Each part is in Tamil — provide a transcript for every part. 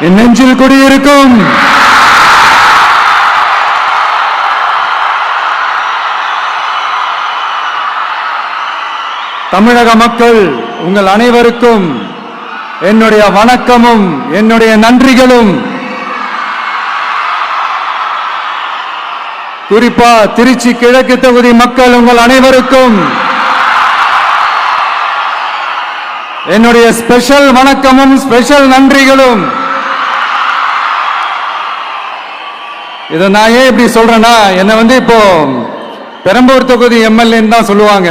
என் நெஞ்சில் குடியிருக்கும் தமிழக மக்கள் உங்கள் அனைவருக்கும் என்னுடைய வணக்கமும் என்னுடைய நன்றிகளும். குறிப்பா திருச்சி கிழக்கு தொகுதி மக்கள் உங்கள் அனைவருக்கும் என்னுடைய ஸ்பெஷல் வணக்கமும் ஸ்பெஷல் நன்றிகளும். இதை நான் ஏன் இப்படி சொல்றேன்னா, என்னை இப்போ பெரம்பூர் தொகுதி எம்எல்ஏன்னு தான் சொல்லுவாங்க.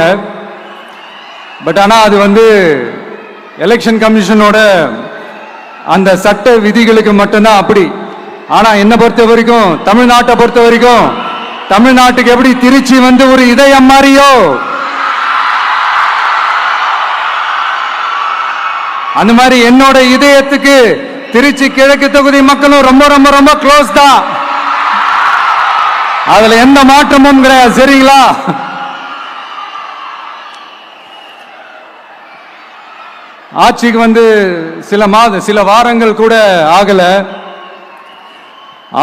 பட் ஆனா அது எலெக்ஷன் கமிஷனோட அந்த சட்ட விதிகளுக்கு மட்டும்தான் அப்படி. ஆனா என்னை பொறுத்த வரைக்கும், தமிழ்நாட்டை பொறுத்த வரைக்கும், தமிழ்நாட்டுக்கு எப்படி திருச்சி ஒரு இதயம் மாறியோ, அந்த மாதிரி என்னோட இதயத்துக்கு திருச்சி கிழக்கு தொகுதி மக்களும் ரொம்ப ரொம்ப ரொம்ப க்ளோஸ் தான். அதுல எந்த மாற்றமும் கிடையாது. சரிங்களா? ஆட்சிக்கு சில வாரங்கள் கூட ஆகல.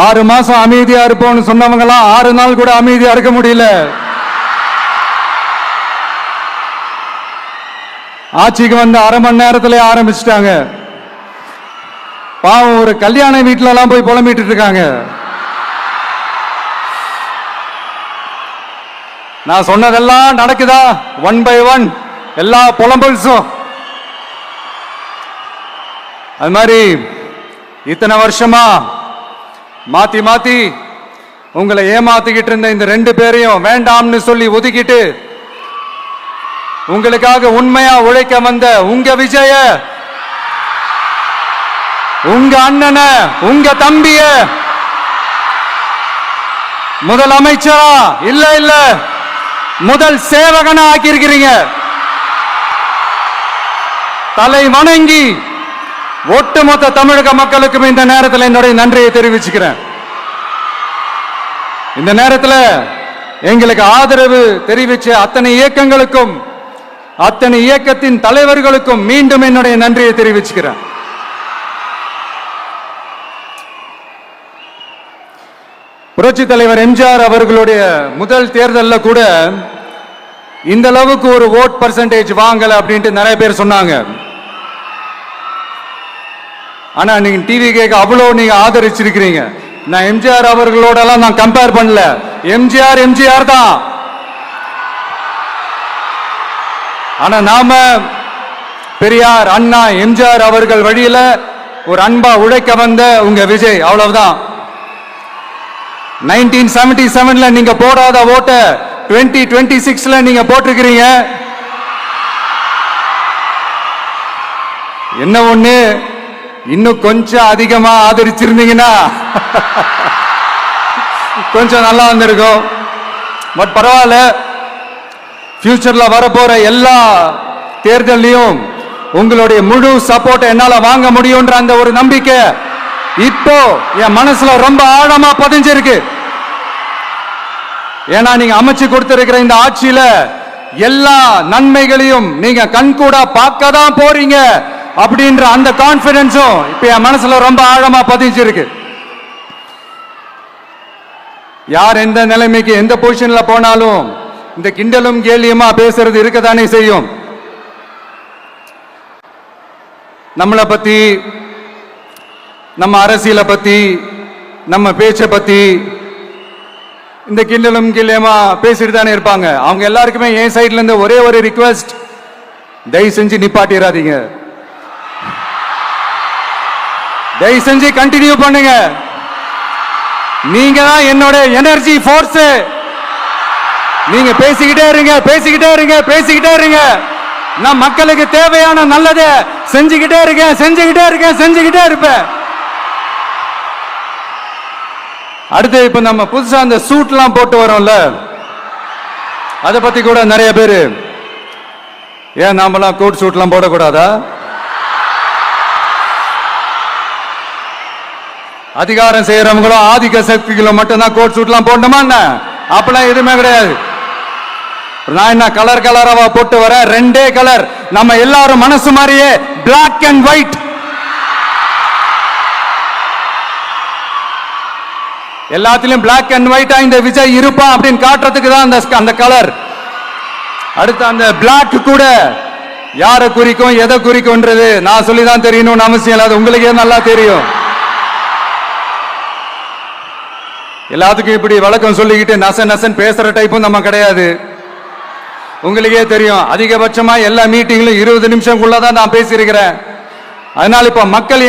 6 மாசம் அமைதியா இருப்போம்னு சொன்னவங்களாம் 6 நாள் கூட அமைதியா இருக்க முடியல. ஆட்சிக்கு அரை மணி நேரத்திலே ஆரம்பிச்சுட்டாங்க. பாவம், ஒரு கல்யாண வீட்டுல எல்லாம் போய் புலம்பிட்டு இருக்காங்க. நான் சொன்னதெல்லாம் நடக்குதா? 1 by 1 எல்லா புலம்பல்ஸும். அது மாதிரி இத்தனை வருஷமா மாத்தி மாத்தி உங்களை ஏமாத்திக்கிட்டு இருந்த இந்த 2 பேரையும் வேண்டாம்னு சொல்லி ஒதுக்கிட்டு உங்களுக்காக உண்மையா உழைக்க வந்த உங்க விஜய, உங்க அண்ணன, உங்க தம்பிய முதல் அமைச்சரா இல்ல முதல் சேவகனா ஆக்கி இருக்கிறீங்க. தலை வணங்கி ஒட்டுமொத்த தமிழக மக்களுக்கும் இந்த நேரத்தில் என்னுடைய நன்றியை தெரிவிச்சுக்கிறேன். இந்த நேரத்தில் எங்களுக்கு ஆதரவு தெரிவிச்ச அத்தனை இயக்கங்களுக்கும், அத்தனை இயக்கத்தின் தலைவர்களுக்கும் மீண்டும் என்னுடைய நன்றியை தெரிவிச்சுக்கிறேன். புரட்சி தலைவர் எம்ஜிஆர் அவர்களுடைய முதல் தேர்தலில் கூட இந்த அளவுக்கு ஒரு ஓட் பர்சன்டேஜ் வாங்கல அப்படின்ட்டு நிறைய பேர் சொன்னாங்க. ஆனா நீங்க டிவி கேட்க அவ்வளவு நீங்க ஆதரிச்சிருக்கிறீங்க. நான் எம்ஜிஆர் அவர்களோட எல்லாம் நான் கம்பேர் பண்ணல. எம்ஜிஆர் தான். ஆனா நாம பெரியார், அண்ணா, எம்ஜிஆர் அவர்கள் வழியில ஒரு அன்பா உழைக்க வந்த உங்க விஜய், அவ்வளவுதான். 1977ல நீங்க போடாத ஓட்ட 2026ல நீங்க போட்டிருக்கிறீங்க. என்ன ஒண்ணு, இன்னும் கொஞ்சம் அதிகமா ஆதரிச்சிருந்தீங்கன்னா கொஞ்சம் நல்லா வந்திருக்கும். பட் பரவாயில்ல, ஃபியூச்சர்ல வரப்போற எல்லா தேர்தலையும் உங்களுடைய முழு சப்போர்ட் என்னால வாங்க முடியும்ன்ற அந்த ஒரு நம்பிக்கை இப்போ என் மனசுல ரொம்ப ஆழமா பதிஞ்சிருக்கு. ஏன்னா நீங்க அமைச்சு கொடுத்திருக்கிற இந்த ஆட்சியில எல்லா நன்மைகளையும் நீங்க கண்கூடா பார்க்க தான் போறீங்க அப்படின்ற அந்த கான்பிடன்ஸும் இப்ப என் மனசுல ரொம்ப ஆழமா பதிஞ்சிருக்கு. யார் எந்த நிலைமைக்கு எந்த பொசிஷன்ல போனாலும் இந்த கிண்டலும் கேலியுமா பேசுறது இருக்கதானே செய்யும். நம்மளை பத்தி, நம்ம அரசியலை பத்தி, நம்ம பேச்சை பத்தி இந்த கிண்டலும் கேலியுமா பேசிட்டு தானே இருப்பாங்க. அவங்க எல்லாருக்குமே என் சைட்ல இருந்து ஒரே ஒரு ரிக்வெஸ்ட், தயவு செஞ்சு நிப்பாட்டிடாதீங்க. தயவு செஞ்சு கண்டினியூ பண்ணுங்க. நீங்க தான் என்னோட எனர்ஜி ஃபோர்ஸ். நீங்க பேசிக்கிட்டே இருங்க, பேசிக்கிட்டே இருங்க, பேசிக்கிட்டே இருங்க. நான் மக்களுக்கு தேவையான நல்லதை செஞ்சுக்கிட்டே இருக்கேன், செஞ்சுக்கிட்டே இருக்கேன், செஞ்சுக்கிட்டே இருப்பேன். அடுத்து இப்ப நம்ம புதுசா அந்த சூட்லாம் போட்டு வரோம்ல, அதை பத்தி கூட நிறைய பேரு, ஏன் நாமெல்லாம் கோட் சூட்லாம் போடக்கூடாதா? அதிகாரம் செய்யறவங்களும் ஆதிக்க சக்திகளும் மட்டும்தான் கோட் சூட்லாம் போடணுமா என்ன? அப்பெல்லாம் எதுவுமே கிடையாது. நான் என்ன கலர் கலராவா போட்டு வர? 2 கலர், நம்ம எல்லாரும் மனசு மாதிரியே பிளாக் அண்ட் ஒயிட். எல்லாத்திலும் பிளாக் அண்ட் ஒயிட்டா இந்த விஜய் இருப்பான் அப்படின்னு காட்டுறதுக்கு தான் அந்த கலர். அடுத்து அந்த பிளாக் கூட யாரை குறிக்கும் எதை குறிக்கும்ன்றது நான் சொல்லிதான் தெரியணும்னு அவசியம் இல்லை, அது உங்களுக்கே நல்லா தெரியும். எல்லாத்துக்கும் இப்படி வழக்கம் சொல்லிக்கிட்டு நசன் பேசுற டைப்பும் நம்ம கிடையாது. உங்களுக்கே தெரியும், அதிகபட்சமா எல்லா மீட்டிங்லும் 20 நிமிஷம் தான் நான் பேசியிருக்கிறேன். அதனால இப்ப மக்கள்